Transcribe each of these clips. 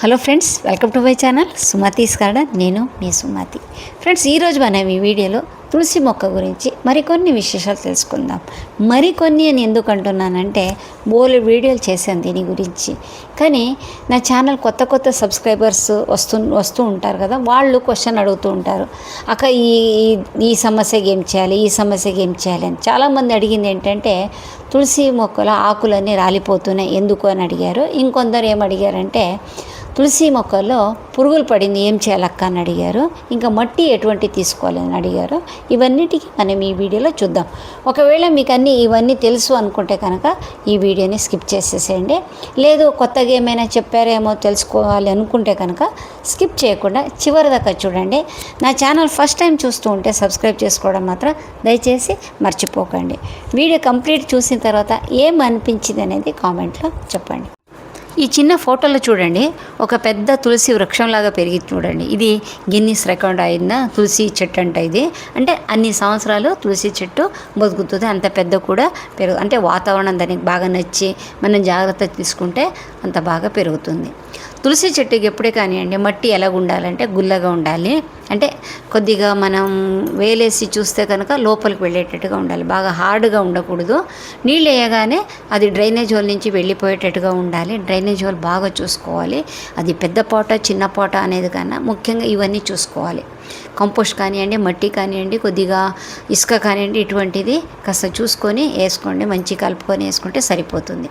Hello friends, welcome to my channel Sumathi's garden. నేను మీ Sumathi. Friends, ఈరోజు మనం ఈ వీడియోలో తులసి మొక్క గురించి మరికొన్ని విశేషాలు తెలుసుకుందాం. మరికొన్ని అని ఎందుకు అంటున్నానంటే, బోలెడు వీడియోలు చేశాను దీని గురించి. కానీ నా ఛానల్ కొత్త సబ్స్క్రైబర్స్ వస్తూ ఉంటారు కదా, వాళ్ళు క్వశ్చన్ అడుగుతూ ఉంటారు, అక్క ఈ సమస్యకి ఏం చేయాలి, ఈ సమస్యకి ఏం చేయాలి అని. చాలామంది అడిగింది ఏంటంటే, తులసి మొక్కల ఆకులన్నీ రాలిపోతున్నాయి ఎందుకు అని అడిగారు. ఇంకొందరు ఏం అడిగారంటే, తులసి మొక్కల్లో పురుగులు పడింది ఏం చేయాలక్క అని అడిగారు. ఇంకా మట్టి ఎటువంటి తీసుకోవాలని అడిగారు. ఇవన్నిటికీ మనం ఈ వీడియోలో చూద్దాం. ఒకవేళ మీకు ఇవన్నీ తెలుసు అనుకుంటే కనుక ఈ వీడియోని స్కిప్ చేసేసేయండి. లేదు కొత్తగా ఏమైనా చెప్పారేమో తెలుసుకోవాలి అనుకుంటే కనుక స్కిప్ చేయకుండా చివరి దాకా చూడండి. నా ఛానల్ ఫస్ట్ టైం చూస్తూ ఉంటే సబ్స్క్రైబ్ చేసుకోవడం మాత్రం దయచేసి మర్చిపోకండి. వీడియో కంప్లీట్ చూసిన తర్వాత ఏం అనిపించింది అనేది కామెంట్లో చెప్పండి. ఈ చిన్న ఫోటోలో చూడండి, ఒక పెద్ద తులసి వృక్షంలాగా పెరిగి చూడండి. ఇది గిన్నిస్ రికార్డ్ అయిన తులసి చెట్టు అంట. ఇది అంటే అన్ని సంవత్సరాలు తులసి చెట్టు బతుకుతుంది. అంత పెద్ద కూడా అంటే వాతావరణం దానికి బాగా నచ్చి మనం జాగ్రత్త తీసుకుంటే అంత బాగా పెరుగుతుంది. తులసి చెట్టుకి ఎప్పుడే కానివ్వండి, మట్టి ఎలాగ ఉండాలంటే గుల్లగా ఉండాలి. అంటే కొద్దిగా మనం వేలేసి చూస్తే కనుక లోపలికి వెళ్ళేటట్టుగా ఉండాలి, బాగా హార్డ్గా ఉండకూడదు. నీళ్ళు వేయగానే అది డ్రైనేజ్ హోల్ నుంచి వెళ్ళిపోయేటట్టుగా ఉండాలి. డ్రైనేజ్ హోల్ బాగా చూసుకోవాలి. అది పెద్ద పోట చిన్న పోట అనేది కన్నా ముఖ్యంగా ఇవన్నీ చూసుకోవాలి. కంపోస్ట్ కానివ్వండి, మట్టి కానివ్వండి, కొద్దిగా ఇసుక కానివ్వండి, ఇటువంటిది కాస్త చూసుకొని వేసుకోండి. మంచి కలుపుకొని వేసుకుంటే సరిపోతుంది.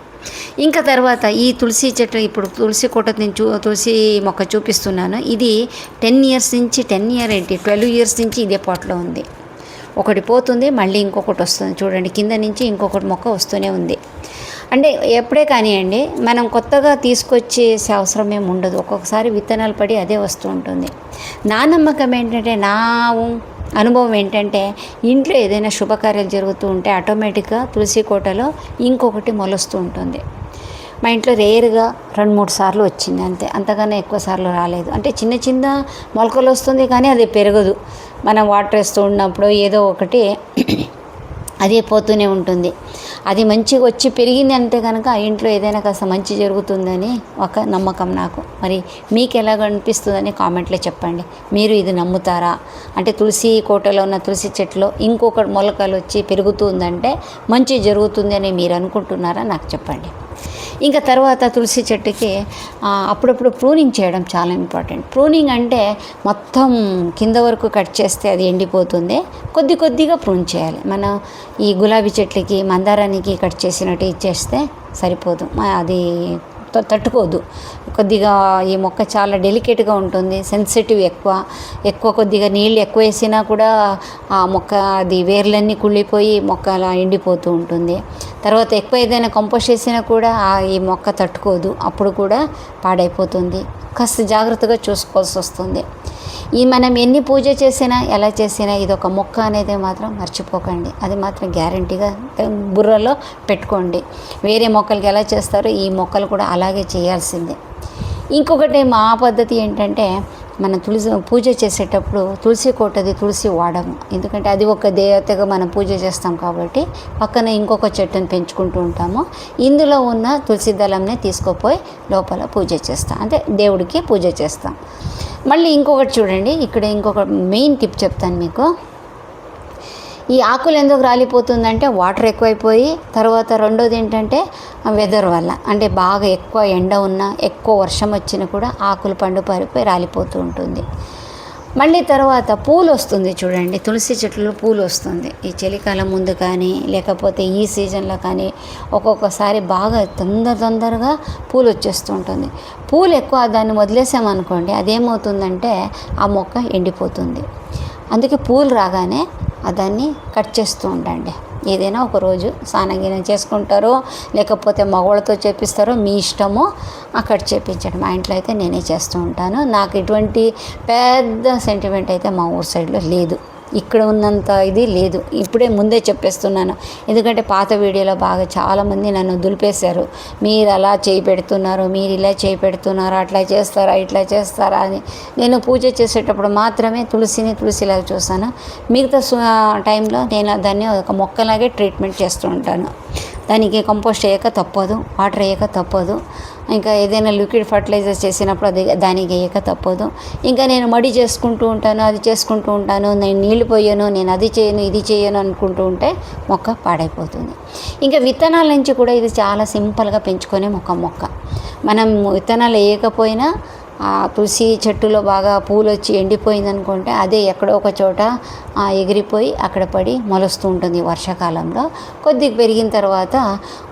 ఇంకా తర్వాత ఈ తులసి చెట్టు, ఇప్పుడు తులసి కోట నేను తులసి మొక్క చూపిస్తున్నాను. ఇది 10 ఇయర్స్ నుంచి 12 ఇయర్స్ నుంచి ఇదే పాట్లో ఉంది. ఒకటి పోతుంది, మళ్ళీ ఇంకొకటి వస్తుంది. చూడండి, కింద నుంచి ఇంకొకటి మొక్క వస్తూనే ఉంది. అంటే ఎప్పుడే కానివ్వండి, మనం కొత్తగా తీసుకొచ్చేసే అవసరం ఏమి ఉండదు. ఒక్కొక్కసారి విత్తనాలు పడి అదే వస్తూ ఉంటుంది. నా నమ్మకం ఏంటంటే, నా అనుభవం ఏంటంటే, ఇంట్లో ఏదైనా శుభకార్యాలు జరుగుతూ ఉంటే ఆటోమేటిక్గా తులసి కోటలో ఇంకొకటి మొలుస్తూ ఉంటుంది. మా ఇంట్లో రేరుగా 2-3 సార్లు వచ్చింది అంతే, అంతకన్నా ఎక్కువ సార్లు రాలేదు. అంటే చిన్న మొలకలు వస్తుంది కానీ అది పెరగదు. మనం వాటర్ వేస్తూ ఉన్నప్పుడు ఏదో ఒకటి అదే పోతూనే ఉంటుంది. అది మంచిగా వచ్చి పెరిగింది అంటే కనుక ఆ ఇంట్లో ఏదైనా కాస్త మంచి జరుగుతుందని ఒక నమ్మకం నాకు. మరి మీకు ఎలాగ అనిపిస్తుందని కామెంట్లో చెప్పండి. మీరు ఇది నమ్ముతారా? అంటే తులసి కోటలో ఉన్న తులసి చెట్లో ఇంకొక మొలకలు వచ్చి పెరుగుతుందంటే మంచి జరుగుతుంది అని మీరు అనుకుంటున్నారా? నాకు చెప్పండి. ఇంకా తర్వాత తులసి చెట్టుకి అప్పుడప్పుడు ప్రూనింగ్ చేయడం చాలా ఇంపార్టెంట్. ప్రూనింగ్ అంటే మొత్తం కింద వరకు కట్ చేస్తే అది ఎండిపోతుంది. కొద్దిగా ప్రూన్ చేయాలి. మనం ఈ గులాబీ చెట్లకి, మందారానికి కట్ చేసినట్టు ఇచ్చేస్తే సరిపోదు, అది తట్టుకోదు. కొద్దిగా ఈ మొక్క చాలా డెలికేట్గా ఉంటుంది, సెన్సిటివ్ ఎక్కువ కొద్దిగా నీళ్ళు ఎక్కువ వేసినా కూడా ఆ మొక్క అది వేర్లన్నీ కుళ్ళిపోయి మొక్క అలా ఎండిపోతూ ఉంటుంది. తర్వాత ఎక్కువ ఏదైనా కంపోస్ట్ చేసినా కూడా ఈ మొక్క తట్టుకోదు, అప్పుడు కూడా పాడైపోతుంది. కాస్త జాగ్రత్తగా చూసుకోవాల్సి వస్తుంది. మనం ఎన్ని పూజ చేసినా ఎలా చేసినా ఇది ఒక మొక్క అనేది మాత్రం మర్చిపోకండి. అది మాత్రం గ్యారంటీగా బుర్రలో పెట్టుకోండి. వేరే మొక్కలకి ఎలా చేస్తారో ఈ మొక్కలు కూడా అలాగే చేయాల్సిందే. ఇంకొకటి మా పద్ధతి ఏంటంటే, మనం పూజ చేసేటప్పుడు తులసి కోటది తులసి వాడము. ఎందుకంటే అది ఒక దేవతగా మనం పూజ చేస్తాం కాబట్టి పక్కన ఇంకొక చెట్టుని పెంచుకుంటూ ఉంటాము. ఇందులో ఉన్న తులసి దళంని తీసుకుపోయి లోపల పూజ చేస్తాం, అంటే దేవుడికి పూజ చేస్తాం. మళ్ళీ ఇంకొకటి చూడండి, ఇక్కడ ఇంకొక మెయిన్ టిప్ చెప్తాను మీకు. ఈ ఆకులు ఎందుకు రాలిపోతుందంటే వాటర్ ఎక్కువైపోయి, తర్వాత రెండోది ఏంటంటే వెదర్ వల్ల. అంటే బాగా ఎక్కువ ఎండ ఉన్నా, ఎక్కువ వర్షం వచ్చినా కూడా ఆకులు పారిపోయి రాలిపోతూ ఉంటుంది. మళ్ళీ తర్వాత పూలు వస్తుంది చూడండి, తులసి చెట్లు పూలు వస్తుంది. ఈ చలికాలం ముందు కానీ లేకపోతే ఈ సీజన్లో కానీ ఒక్కొక్కసారి బాగా తొందరగా పూలు వచ్చేస్తూ ఉంటుంది. పూలు ఎక్కువ దాన్ని వదిలేసామనుకోండి, అదేమవుతుందంటే ఆ మొక్క ఎండిపోతుంది. అందుకే పూలు రాగానే దాన్ని కట్ చేస్తూ ఉండండి. ఏదైనా ఒక రోజు స్నానం చేసుకుంటారో లేకపోతే మగవాళ్ళతో చేపిస్తారో మీ ఇష్టమో, కట్ చేయించండి. మా ఇంట్లో అయితే నేనే చేస్తూ ఉంటాను. నాకు ఇటువంటి పెద్ద సెంటిమెంట్ అయితే మా ఊరు సైడ్లో లేదు, ఇక్కడ ఉన్నంత ఇది లేదు. ఇప్పుడే ముందే చెప్పేస్తున్నాను, ఎందుకంటే పాత వీడియోలో బాగా చాలామంది నన్ను దులిపేశారు. మీరు అలా చేయి పెడుతున్నారు, మీరు ఇలా చేయి పెడుతున్నారు, అట్లా చేస్తారా ఇట్లా చేస్తారా అని. నేను పూజ చేసేటప్పుడు మాత్రమే తులసిలాగా చూస్తాను. మిగతా టైంలో నేను దాన్ని ఒక మొక్కలాగే ట్రీట్మెంట్ చేస్తూ ఉంటాను. దానికి కంపోస్ట్ వేయక తప్పదు, వాటర్ వేయక తప్పదు, ఇంకా ఏదైనా లిక్విడ్ ఫర్టిలైజర్ చేసినప్పుడు అది దానికి వేయక తప్పదు. ఇంకా నేను మడి చేసుకుంటూ ఉంటాను, అది చేసుకుంటూ ఉంటాను, నేను నీళ్లు పోయాను, నేను అది చేయను ఇది చేయను అనుకుంటూ ఉంటే మొక్క పాడైపోతుంది. ఇంకా విత్తనాల నుంచి కూడా ఇది చాలా సింపుల్గా పెంచుకునే మొక్క. మనం విత్తనాలు వేయకపోయినా ఆ తులసి చెట్టులో బాగా పూలు వచ్చి ఎండిపోయింది అనుకుంటే అదే ఎక్కడో ఒక చోట ఎగిరిపోయి అక్కడ పడి మొలుస్తూ ఉంటుంది వర్షాకాలంలో. కొద్దిగా పెరిగిన తర్వాత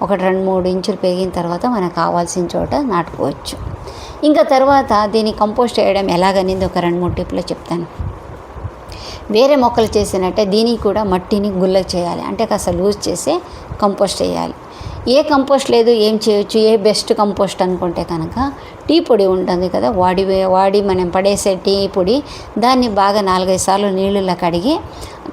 ఒక 2-3 ఇంచులు పెరిగిన తర్వాత మనకు కావాల్సిన చోట నాటుకోవచ్చు. ఇంకా తర్వాత దీన్ని కంపోస్ట్ వేయడం ఎలాగనేది ఒక 2-3 టిప్లు చెప్తాను. వేరే మొక్కలు చేసినట్టే దీనికి కూడా మట్టిని గుల్ల చేయాలి, అంటే కాస్త లూజ్ చేసి కంపోస్ట్ వేయాలి. ఏ కంపోస్ట్ లేదు ఏం చేయొచ్చు, ఏ బెస్ట్ కంపోస్ట్ అనుకుంటే కనుక టీ పొడి ఉంటుంది కదా, వాడి మనం పడేసే టీ పొడి, దాన్ని బాగా 4-5 సార్లు నీళ్ళలో కడిగి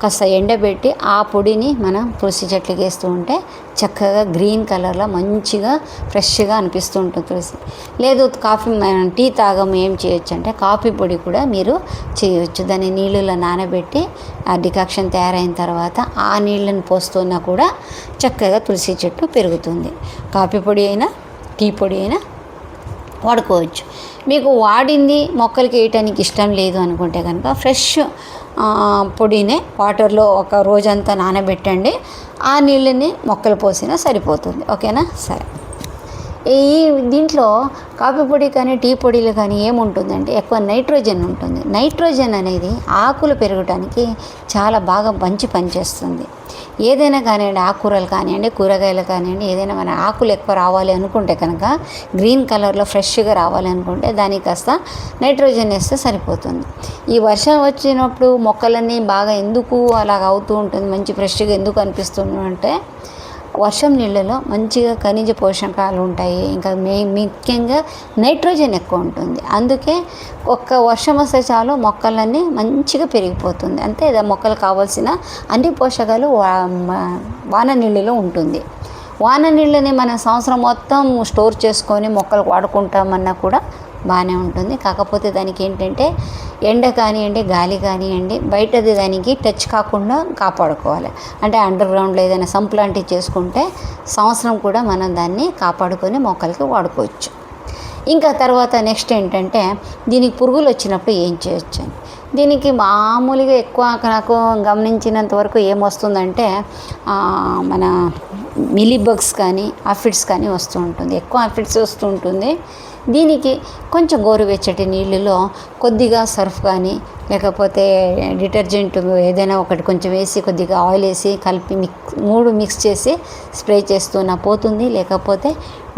కాస్త ఎండబెట్టి ఆ పొడిని మనం తులసి చెట్లకి వేస్తూ ఉంటే చక్కగా గ్రీన్ కలర్లో మంచిగా ఫ్రెష్గా అనిపిస్తూ ఉంటుంది తులసి. లేదు కాఫీ మనం టీ తాగము ఏం చేయొచ్చు అంటే కాఫీ పొడి కూడా మీరు చేయొచ్చు. దాన్ని నీళ్ళలో నానబెట్టి ఆ డికాక్షన్ తయారైన తర్వాత ఆ నీళ్ళని పోస్తున్నా కూడా చక్కగా తులసి చెట్టు పెరుగుతుంది. కాఫీ పొడి అయినా టీ పొడి అయినా వాడుకోవచ్చు. మీకు వాడింది మొక్కలకి వేయటానికి ఇష్టం లేదు అనుకుంటే కనుక ఫ్రెష్ పొడినే వాటర్లో ఒక రోజంతా నానబెట్టండి, ఆ నీళ్ళని మొక్కలు పోసినా సరిపోతుంది. ఓకేనా? సరే. దీంట్లో కాఫీ పొడి కానీ టీ పొడిలు కానీ ఏముంటుందంటే ఎక్కువ నైట్రోజన్ ఉంటుంది. నైట్రోజన్ అనేది ఆకులు పెరగడానికి చాలా బాగా మంచి పనిచేస్తుంది. ఏదైనా కానివ్వండి, ఆకుకూరలు కానివ్వండి, కూరగాయలు కానివ్వండి, ఏదైనా మన ఆకులు ఎక్కువ రావాలి అనుకుంటే కనుక గ్రీన్ కలర్లో ఫ్రెష్గా రావాలి అనుకుంటే దానికి కాస్త నైట్రోజన్ వేస్తే సరిపోతుంది. ఈ వర్షం వచ్చినప్పుడు మొక్కలన్నీ బాగా ఎందుకు అలాగ అవుతూ ఉంటుంది, మంచి ఫ్రెష్గా ఎందుకు అనిపిస్తుంది అంటే వర్షం నీళ్ళలో మంచిగా ఖనిజ పోషకాలు ఉంటాయి, ఇంకా ముఖ్యంగా నైట్రోజన్ ఎక్కువ ఉంటుంది. అందుకే ఒక్క వర్షం వస్తే చాలు మొక్కలన్నీ మంచిగా పెరిగిపోతుంది. అంతే మొక్కలకు కావాల్సిన అన్ని పోషకాలు వాన నీళ్ళలో ఉంటుంది. వాన నీళ్ళని మనం సంవత్సరం మొత్తం స్టోర్ చేసుకొని మొక్కలకు వాడుకుంటామన్నా కూడా బాగానే ఉంటుంది. కాకపోతే దానికి ఏంటంటే ఎండ కానివ్వండి, గాలి కానివ్వండి, బయటది దానికి టచ్ కాకుండా కాపాడుకోవాలి. అంటే అండర్ గ్రౌండ్లో ఏదైనా సంప్ లాంటివి చేసుకుంటే సంవత్సరం కూడా మనం దాన్ని కాపాడుకొని మొక్కలకి వాడుకోవచ్చు. ఇంకా తర్వాత నెక్స్ట్ ఏంటంటే దీనికి పురుగులు వచ్చినప్పుడు ఏం చేయొచ్చు అని. దీనికి మామూలుగా ఎక్కువ నాకు గమనించినంత వరకు ఏమొస్తుందంటే మన మిలీబగ్స్ కానీ ఆఫిడ్స్ కానీ వస్తూ ఉంటుంది, ఎక్కువ ఆఫిడ్స్ వస్తూ ఉంటుంది. దీనికి కొంచెం గోరువెచ్చటి నీళ్ళలో కొద్దిగా సర్ఫ్ కానీ లేకపోతే డిటర్జెంట్ ఏదైనా ఒకటి కొంచెం వేసి కొద్దిగా ఆయిల్ వేసి కలిపి మూడు మిక్స్ చేసి స్ప్రే చేస్తున్నా పోతుంది. లేకపోతే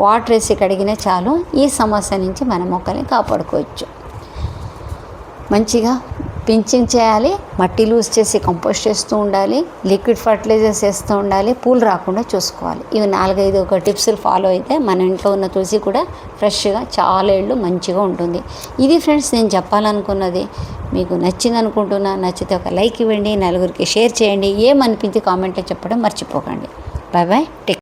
వాటర్ వేసి కడిగినా చాలు ఈ సమస్య నుంచి మన మొక్కల్ని కాపాడుకోవచ్చు. మంచిగా పించింగ్ చేయాలి, మట్టి లూజ్ చేసి కంపోస్ట్ చేస్తూ ఉండాలి, లిక్విడ్ ఫర్టిలైజర్స్ వేస్తూ ఉండాలి, పూలు రాకుండా చూసుకోవాలి. ఇవి 4-5 ఒక టిప్స్లు ఫాలో అయితే మన ఇంట్లో ఉన్న తులసి కూడా ఫ్రెష్గా చాలా ఏళ్ళు మంచిగా ఉంటుంది. ఇది ఫ్రెండ్స్ నేను చెప్పాలనుకున్నది. మీకు నచ్చింది అనుకుంటున్నా. నచ్చితే ఒక లైక్ ఇవ్వండి, నలుగురికి షేర్ చేయండి, ఏమనిపించి కామెంట్లో చెప్పడం మర్చిపోకండి. Bye bye.